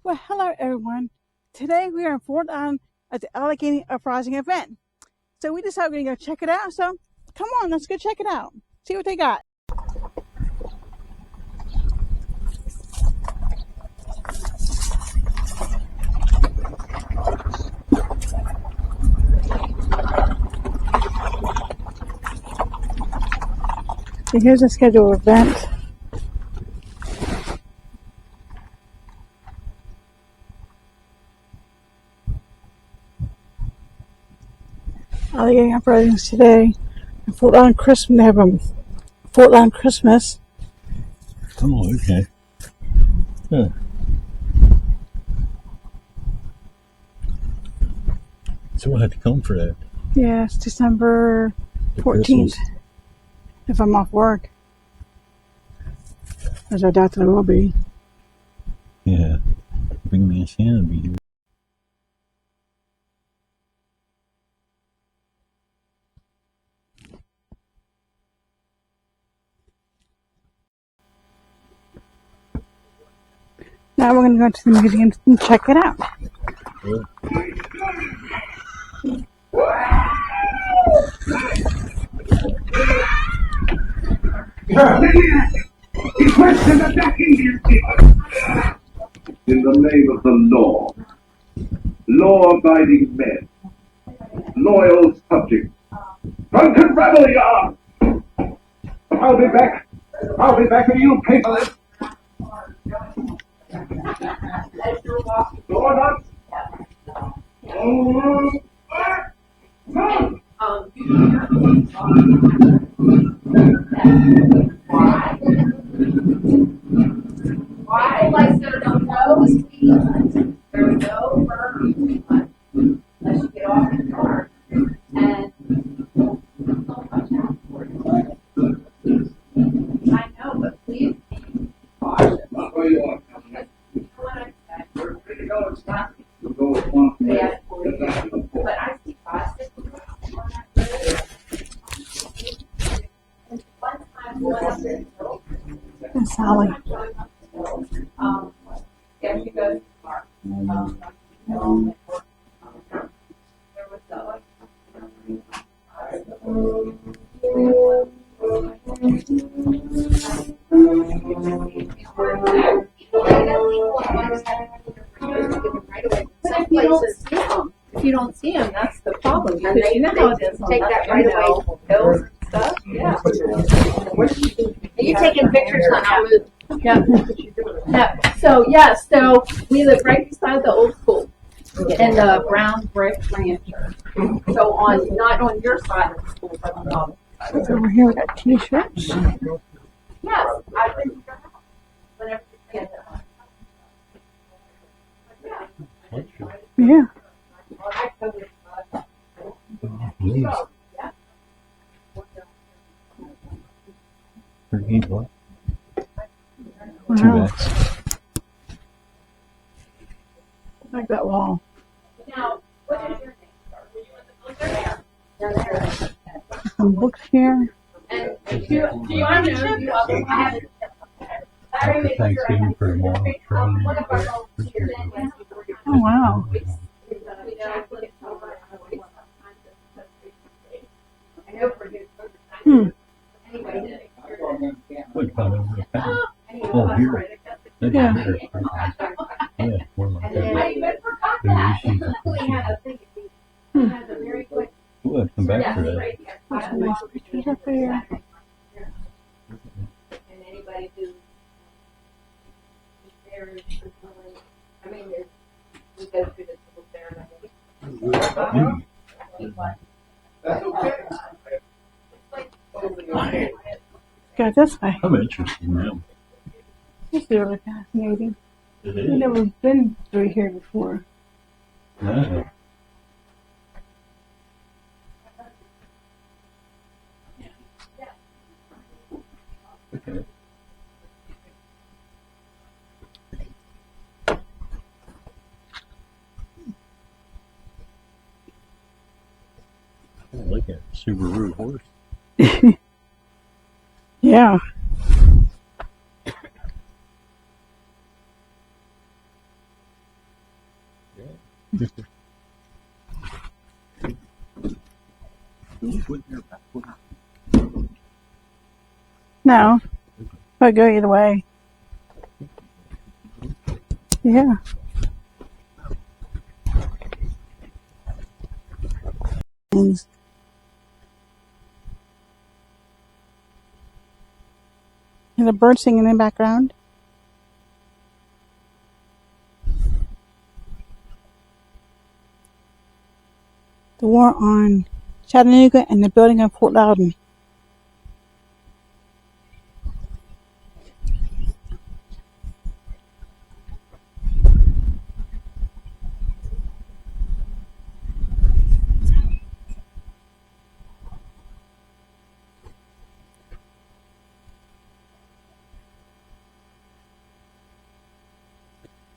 Well, hello everyone. Today we are in Fort Loundon at the Alleghany Uprising event. So we decided we're going to go check it out. So come on, let's go check it out. See what they got. So here's the scheduled event. Alleghany Uprising today. And Fort Loundon Christmas. They have a Fort Loundon Christmas. Oh, okay. Huh. So we'll have to come for that. Yeah, it's December 14th. If I'm off work. As I doubt that I will be. Yeah. Bring me a Santa be here. Now we're going to go to the museum and check it out. Good. He questioned attacking these people in the name of the law. Law-abiding men, loyal subjects, drunken rebel you are. I'll be back with you, paperless. Go on. Why? Like there no speed limit. There's no firm speed limit unless you get off the car. And I know, but please be cautious. Where you are. We're free to go. It's not. We'll go with one. Yeah, but I see buses on that road. And one time, one of them, And Sally. yeah, she goes to the park. There was if you don't see them, that's the problem. Because you know how it is. Take that right away. Hills and stuff. Yeah. Are you taking pictures on our move? Yeah. So we live right beside the old school in the brown brick rancher. So not on your side of the school, but on the other side. Over here we got t-shirts. Yes, I've been to your house whenever you get there. Yeah. Please. Forget what? Two Wow. backs. I like that wall. Now, what is your name, sir? Would you want the filter there? Some books here. And do you want to know? I have it. Happy Thanksgiving for tomorrow. One of our volunteers. Oh, wow. I know for you. Anyway, What kind of oh, here. That's Yeah. here. Yeah, one of my I favorites. even forgot The that. issues of We had a thing. It has a very quick. We'll have to come back for that. There's some nice pictures up there. And anybody who is there, I mean, we go through this little ceremony. That's okay. Go this way. I'm interested in them. This is really fascinating. It We've is. never been through here before. Yeah. Okay. Oh, look at it. Subaru horse. Yeah. No, but go either way. Yeah. And the bird singing in the background. The war on Chattanooga and the building of Fort Loudon.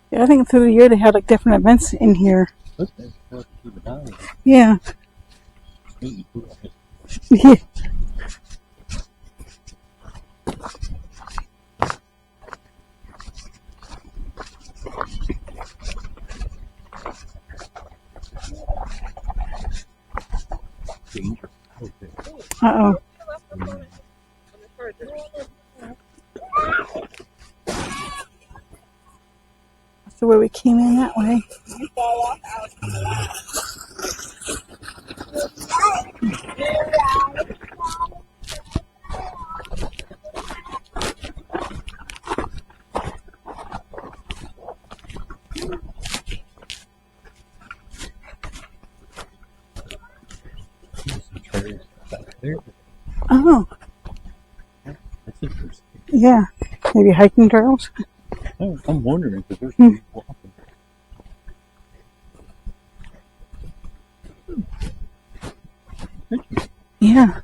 Yeah, I think through the year they had like different events in here. Yeah. Yeah. Uh-oh. That's the way we came in that way. Oh. That's interesting. Yeah. Maybe hiking trails? Oh, I'm wondering because there's people walking. Yeah.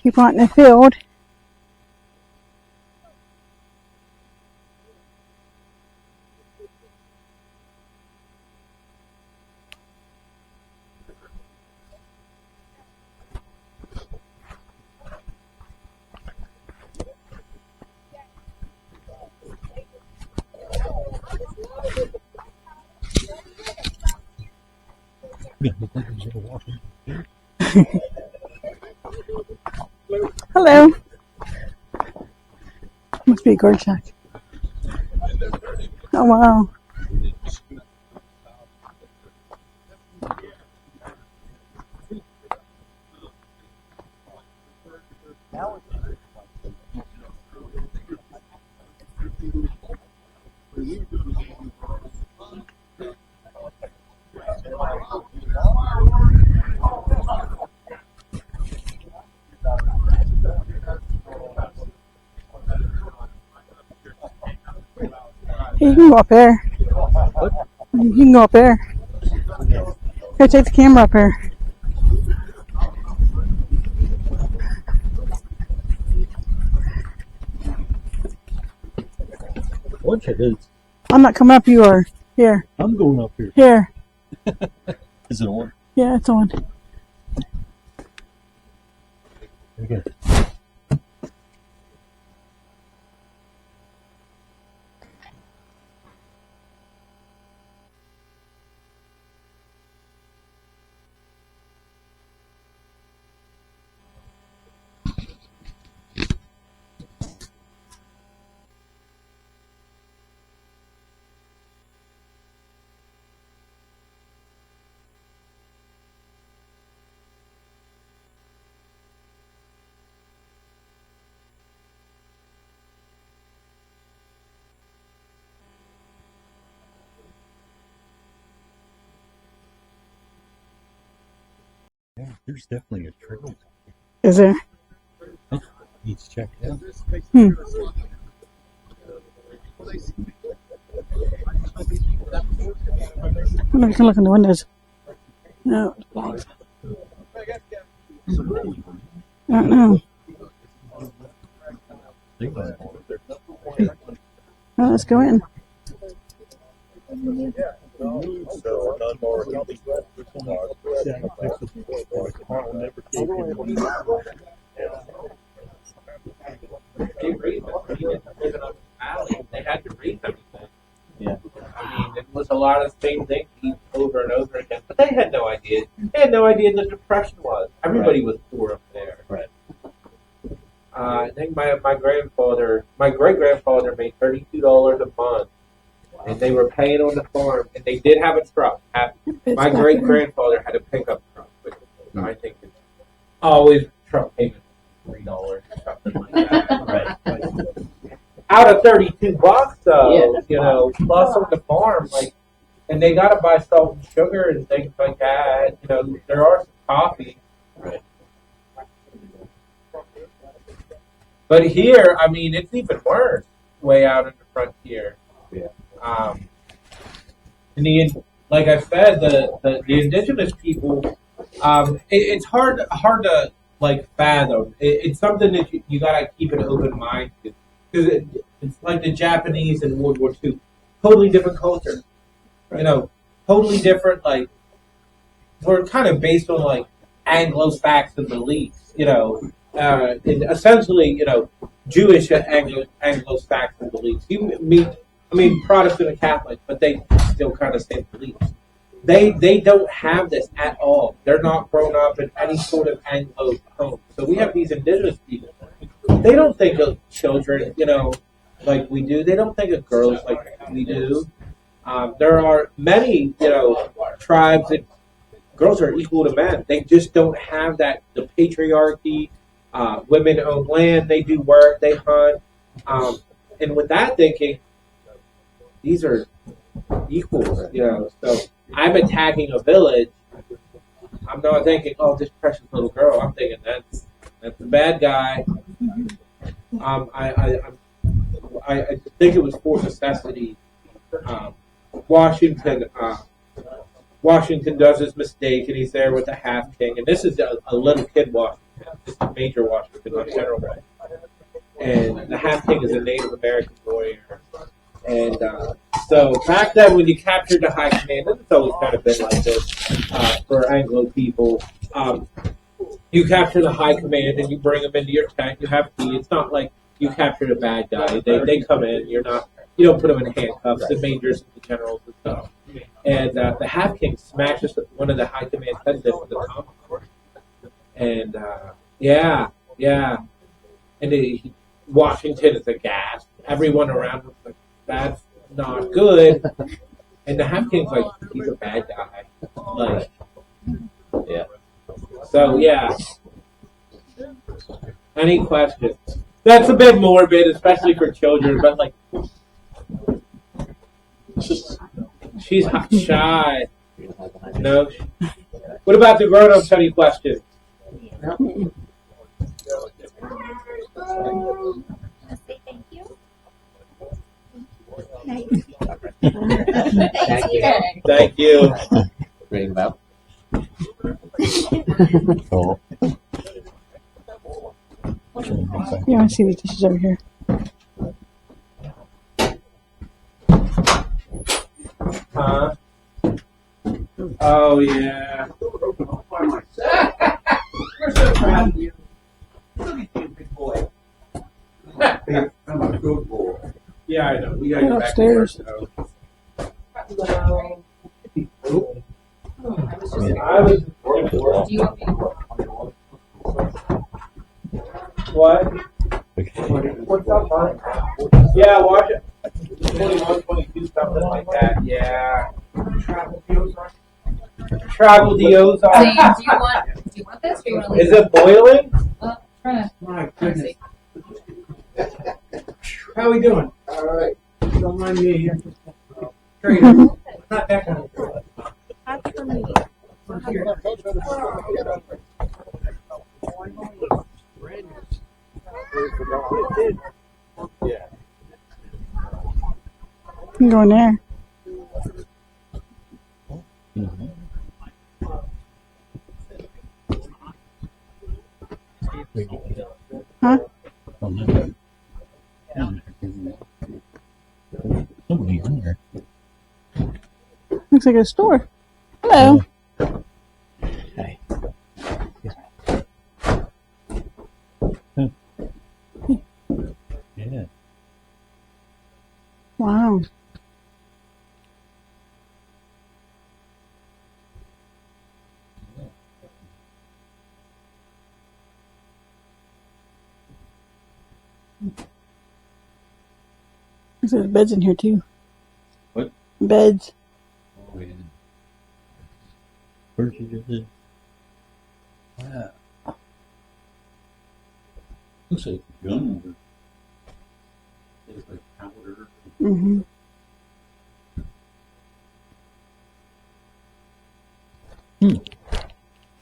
People out in the field. Hello. Must be a guard shack. Oh wow. Hey, you can go up there. You can go up there. Go take the camera up here. Watch it is. I'm not coming up, you are. Here. I'm going up here. Here. Is it on? Yeah, it's on. Okay. Yeah, there's definitely a trail. Is there? Needs to check it out. Hmm. I wonder if you can look in the windows. No, it's blocked. I don't know. Well, let's go in. They read living up in the valley. They had to read everything. Yeah. I mean, it was a lot of the same things over and over again. But they had no idea. They had no idea the Depression was. Everybody was poor up there. Right. I think my great grandfather made $32 a month, and they were paying on the farm, and they did have a truck. My great grandfather had a pickup truck, which I think is always truck payment $3 or something like that. Right. Out of $32 though, Yeah. you know, plus on the farm, like, and they got to buy salt and sugar and things like that. You know, there are some coffee. Right. But here, I mean, it's even worse. Way out in the frontier. Yeah. And like I said, the indigenous people, it's hard to like fathom. It's something that you gotta keep an open mind to, because it's like the Japanese in World War II, totally different culture. Right. You know, totally different. Like, we're kind of based on like Anglo-Saxon beliefs. You know, and essentially, you know, Jewish Anglo-Saxon beliefs. I mean, Protestant and Catholic, but they still kind of same beliefs. They don't have this at all. They're not grown up in any sort of Anglo home. So we have these indigenous people. They don't think of children, you know, like we do. They don't think of girls like we do. There are many, you know, tribes that girls are equal to men. They just don't have that, the patriarchy. Women own land. They do work. They hunt. And with that thinking, these are equals, you know. So I'm attacking a village. I'm not thinking, oh, this precious little girl. I'm thinking that's the bad guy. I think it was for necessity. Washington does his mistake, and he's there with the half king. And this is a little kid Washington. This is Major Washington, not General Washington. And the half king is a Native American warrior. And so back then, when you captured the high command, and it's always kind of been like this for Anglo people, you capture the high command and you bring them into your tent. You have tea. It's not like you captured a bad guy. They come in. You don't put them in handcuffs. The majors and the generals and stuff. And the half king smashes one of the high command heads in with the tomahawk. And and Washington is aghast. Everyone around him is like, that's not good. And the half king's like, he's a bad guy. Like, Yeah. so yeah. Any questions? That's a bit morbid, especially for children, but like, she's shy. No. What about the grown-ups? Any questions? Say thank you. Thank you. Ring bell. You want to see these dishes over here? Huh? Oh yeah. We're so proud of you. Look at you, big boy. I'm a good boy. Yeah, I know. We gotta get back to work. So. I was. Do you want me What? What's up, man? Yeah, watch it. 21, 22, something like that. Yeah. Travel the Ozarks. Zane, do you want this or you want to leave Is it boiling? Trying to My goodness. How we doing? All right. Don't mind me here. Not that kind of girl. Yeah. You can go in there. Huh? Somebody's in there. Looks like a store. Hello. Hey. There's beds in here too. What? Beds. Oh, yeah. Where'd you get this? Wow. Looks like a gun. Looks like powder. Mm-hmm.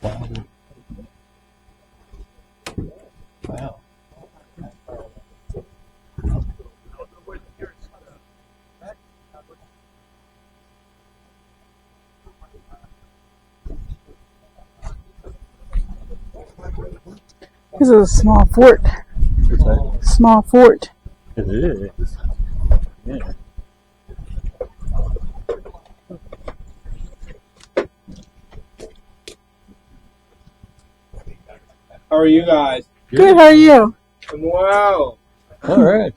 Wow. Wow. This is a small fort. What's that? Small fort. It is. Yeah. How are you guys? Good, how are you? Wow. All right.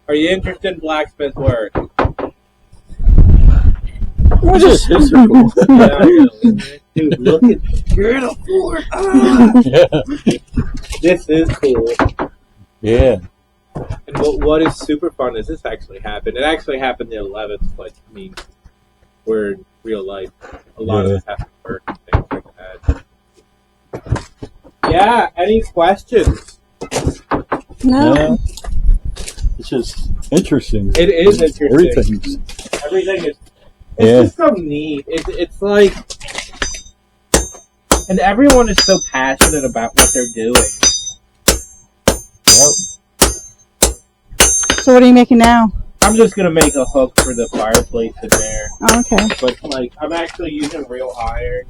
Are you interested in blacksmith work? We're This just is cool. Yeah, I know. Dude, look at you're in a fort. Ah! Yeah. This is cool. Yeah. And what is super fun is this actually happened. It actually happened the 11th. Like, I mean, we're in real life. A lot of us have to work and things like that. Yeah. Any questions? no. Yeah. It's just interesting. It is interesting. Everything's. Everything is. It's Yeah. just so neat. It's like, and everyone is so passionate about what they're doing. Yep. So what are you making now? I'm just gonna make a hook for the fireplace in there. Oh, okay. But like, I'm actually using real iron,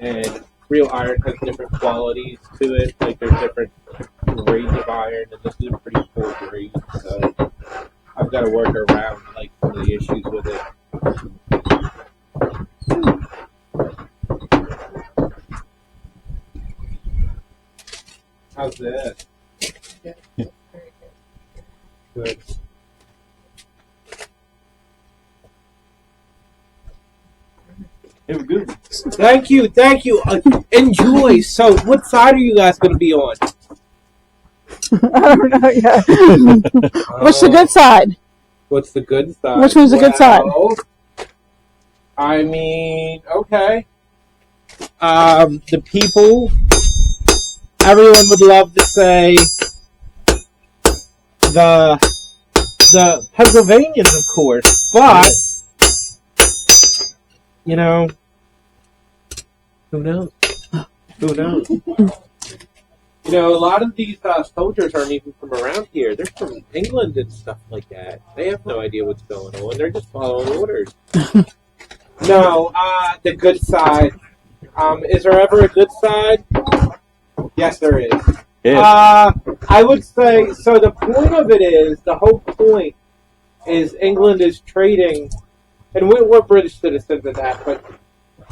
and real iron has different qualities to it. Like, there's different grades of iron, and this is a pretty cool grade. So I've got to work around like some of the issues with it. How's this? Good. It was good. Thank you. Enjoy. So, what side are you guys going to be on? I don't know yet. What's the good side? What's the good side? Which one's the good side? I mean, okay. The people, everyone would love to say the Pennsylvanians, of course, but you know, who knows? Who knows? You know, a lot of these soldiers aren't even from around here. They're from England and stuff like that. They have no idea what's going on. They're just following orders. No, the good side. Is there ever a good side? Yes, there is. Yeah. I would say, so the point of it is, the whole point is England is trading, and we're British citizens in that, but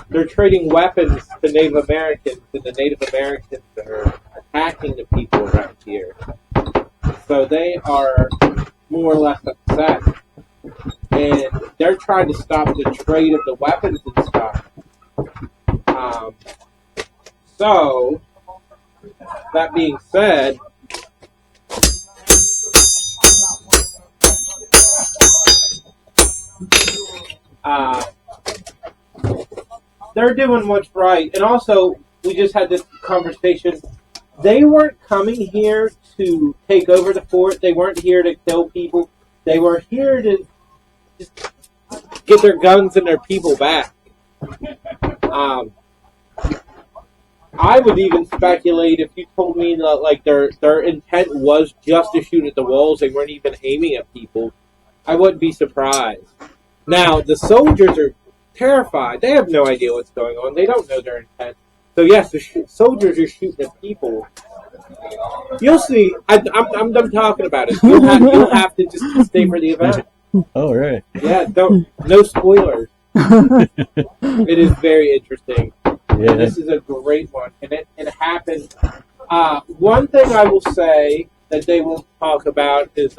they're trading weapons to Native Americans, and the Native Americans are attacking the people around here. So they are more or less upset. And they're trying to stop the trade of the weapons and stuff. So, that being said, they're doing what's right. And also, we just had this conversation. They weren't coming here to take over the fort. They weren't here to kill people. They were here to just get their guns and their people back. I would even speculate if you told me that like their intent was just to shoot at the walls, they weren't even aiming at people, I wouldn't be surprised. Now, the soldiers are terrified. They have no idea what's going on. They don't know their intent. So yes, the soldiers are shooting at people. You'll see. I'm done talking about it. You'll have to just stay for the event. All right. Yeah, no spoilers. It is very interesting. Yeah. This is a great one, and it happened. One thing I will say that they won't talk about is,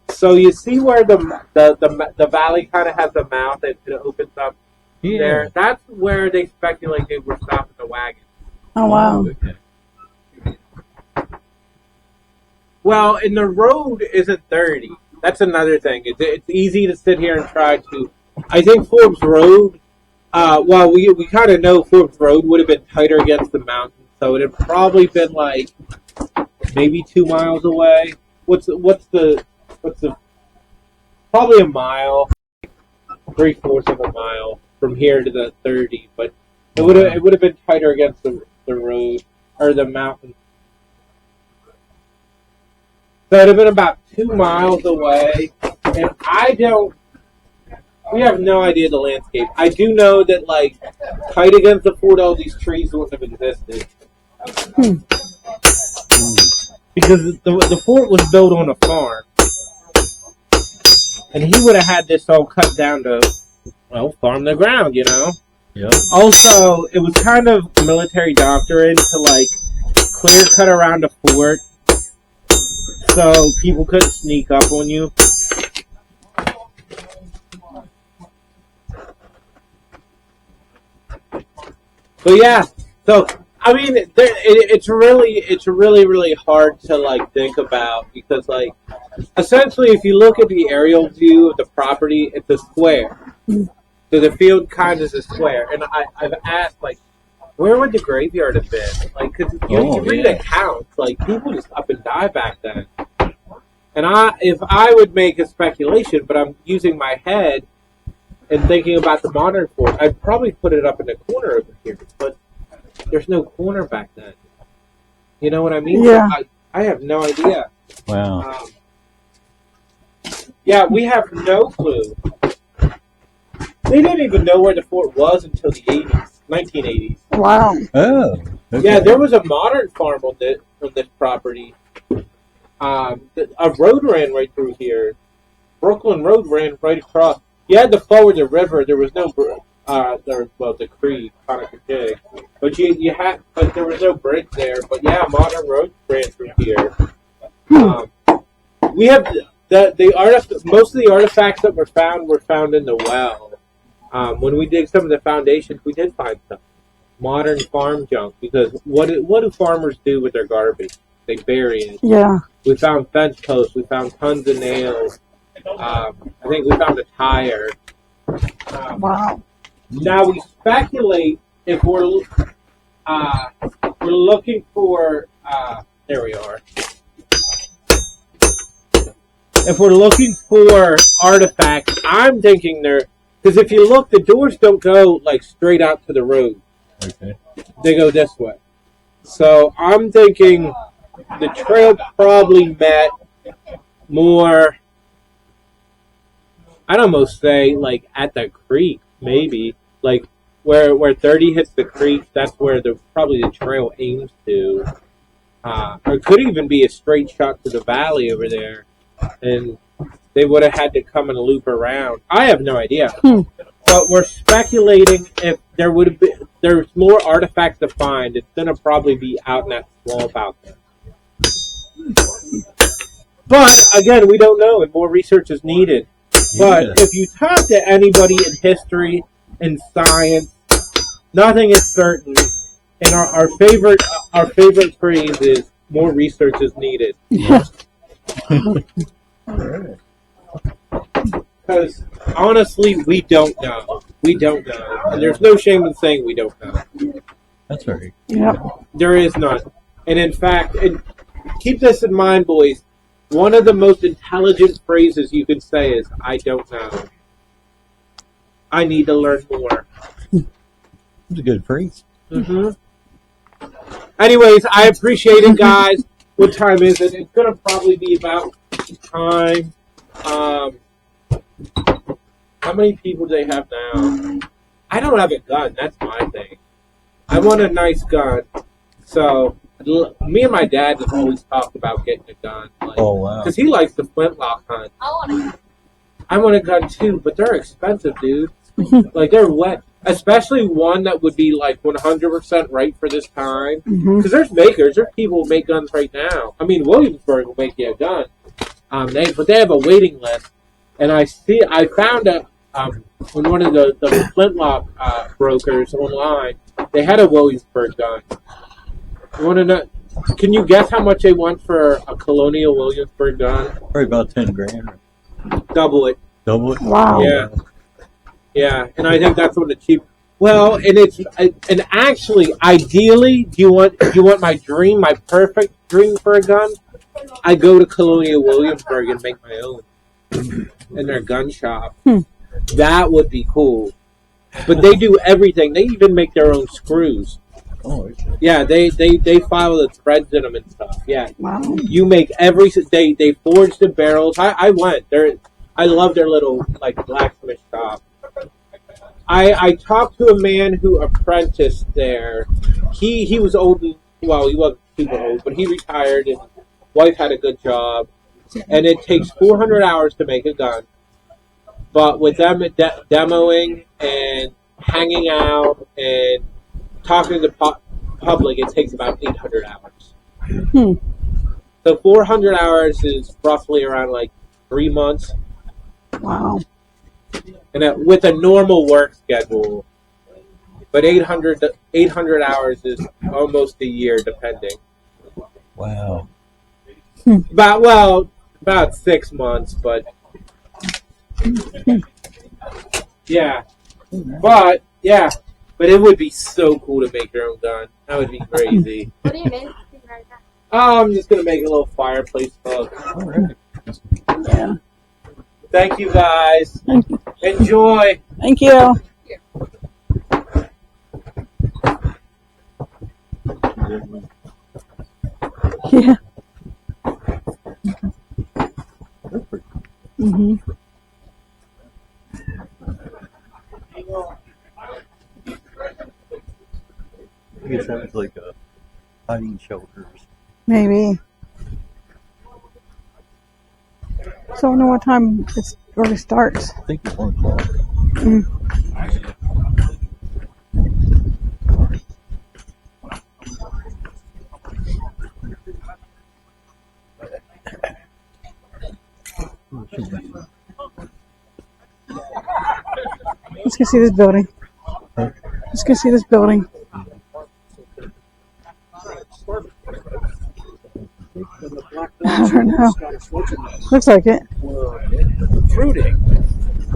so you see where the valley kind of has a mouth that it opens up there. That's where they speculate they were stopping the wagon. Oh, wow. Well, and the road isn't 30. That's another thing. It's easy to sit here and try to. I think Forbes Road. Well, we kind of know Forbes Road would have been tighter against the mountain, so it had probably been like maybe 2 miles away. What's the probably a mile, 3/4 of a mile from here to the 30, but it would have been tighter against the road or the mountain. So it would have been about 2 miles away, and we have no idea the landscape. I do know that, like, tight against the fort, all these trees wouldn't have existed. Because the fort was built on a farm. And he would have had this all cut down to, well, farm the ground, you know? Yeah. Also, it was kind of military doctrine to, like, clear cut around the fort so people couldn't sneak up on you. But yeah, so I mean, it's really hard to like think about because like essentially, if you look at the aerial view of the property, it's a square. So the field kind of is a square, and I've asked like, where would the graveyard have been? Like, because you read accounts, like people just up and die back then. And if I would make a speculation, but I'm using my head and thinking about the modern fort, I'd probably put it up in the corner over here, but there's no corner back then. You know what I mean? Yeah. So I have no idea. Wow. Yeah, we have no clue. They didn't even know where the fort was until the 80s, 1980s. Wow. Oh. Okay. Yeah, there was a modern farm on this property. A road ran right through here. Brooklyn Road ran right across. You had to forward the river. There was no, the creek, Conococheague. But but there was no bridge there. But yeah, modern roads ran through here. We have most of the artifacts that were found in the well. When we dig some of the foundations, we did find some modern farm junk because what do farmers do with their garbage? They bury it. Yeah. We found fence posts. We found tons of nails. I think we found a tire. Wow. Now we speculate if we're looking for. There we are. If we're looking for artifacts, I'm thinking because if you look, the doors don't go like straight out to the road. Okay. They go this way. So I'm thinking the trail probably met more. I'd almost say like at the creek, maybe like where 30 hits the creek. That's where probably the trail aims to, or it could even be a straight shot to the valley over there, and they would have had to come and loop around. I have no idea, but we're speculating if there's more artifacts to find. It's gonna probably be out in that swamp out there. But again, we don't know, and more research is needed. But if you talk to anybody in history and science, nothing is certain. And our favorite phrase is more research is needed. Yeah. Because honestly, we don't know. We don't know, and there's no shame in saying we don't know. That's right. Yep. There is none. And in fact, keep this in mind, boys. One of the most intelligent phrases you can say is, I don't know. I need to learn more. That's a good phrase. Mm-hmm. Anyways, I appreciate it, guys. What time is it? It's going to probably be about time. How many people do they have now? I don't have a gun. That's my thing. I want a nice gun. So, me and my dad have always talked about getting a gun. Like, Oh, wow. because he likes the flintlock hunt. I want a gun too, but they're expensive, dude. Like, they're wet. Especially one that would be like 100% right for this time. Because there's people who make guns right now. I mean, Williamsburg will make you a gun. But they have a waiting list. And I found on one of the flintlock brokers online, they had a Williamsburg gun. You want to know? Can you guess how much they want for a Colonial Williamsburg gun? Probably about 10 grand. Double it. Double it? Wow. Yeah. Yeah, and I think that's what the cheap. Well, and actually, ideally, do you want my dream, my perfect dream for a gun? I go to Colonial Williamsburg and make my own in their gun shop. That would be cool. But they do everything. They even make their own screws. Oh, okay. Yeah, they file the threads in them and stuff. Yeah, Wow. you make they forge the barrels. I went there. I love their little like blacksmith shop. I talked to a man who apprenticed there. He was old. Well, he wasn't super old, but he retired. And wife had a good job, and it takes 400 hours to make a gun. But with them demoing and hanging out and talking to the public, it takes about 800 hours. So 400 hours is roughly around like 3 months. Wow. And with a normal work schedule. But 800 hours is almost a year, depending. Wow. About 6 months, but yeah. But it would be so cool to make your own gun. That would be crazy. What are you making right now? Oh, I'm just gonna make a little fireplace hook. All right. Yeah. Thank you guys. Thank you. Enjoy. Thank you. Yeah. Mhm. I guess that was like a hiding shelters. Maybe. So I wonder what time it really starts. I think it's 1 o'clock. Mm. Let's go see this building. Let's go see this building. I don't know. Looks like it. Recruiting,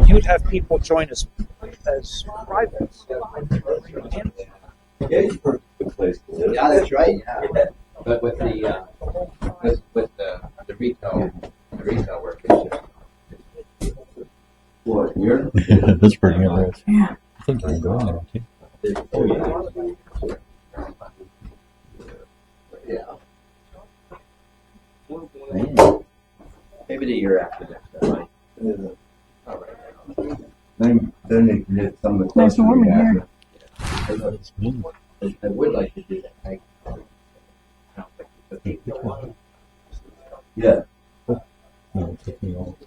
you'd have people join us as privates. Yeah, it's a good place to live. Yeah, that's right. Yeah, but with the retail work, What, here? Yeah, that's pretty interesting. Yeah. I think I'm going there too. oh yeah, yeah. Man. Maybe the year after next. Right? All right. Then they can hit some of the Nice and warm in here. I would like to do that. Yeah. No, it took me all.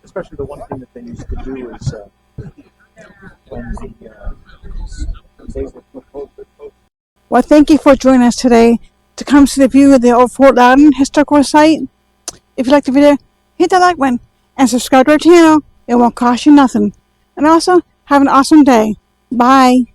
Especially the one thing that they used to do is when they would propose. Well, thank you for joining us today to come see the view of the old Fort Loudon historical site. If you liked the video, hit that like button and subscribe to our channel. It won't cost you nothing. And also, have an awesome day. Bye.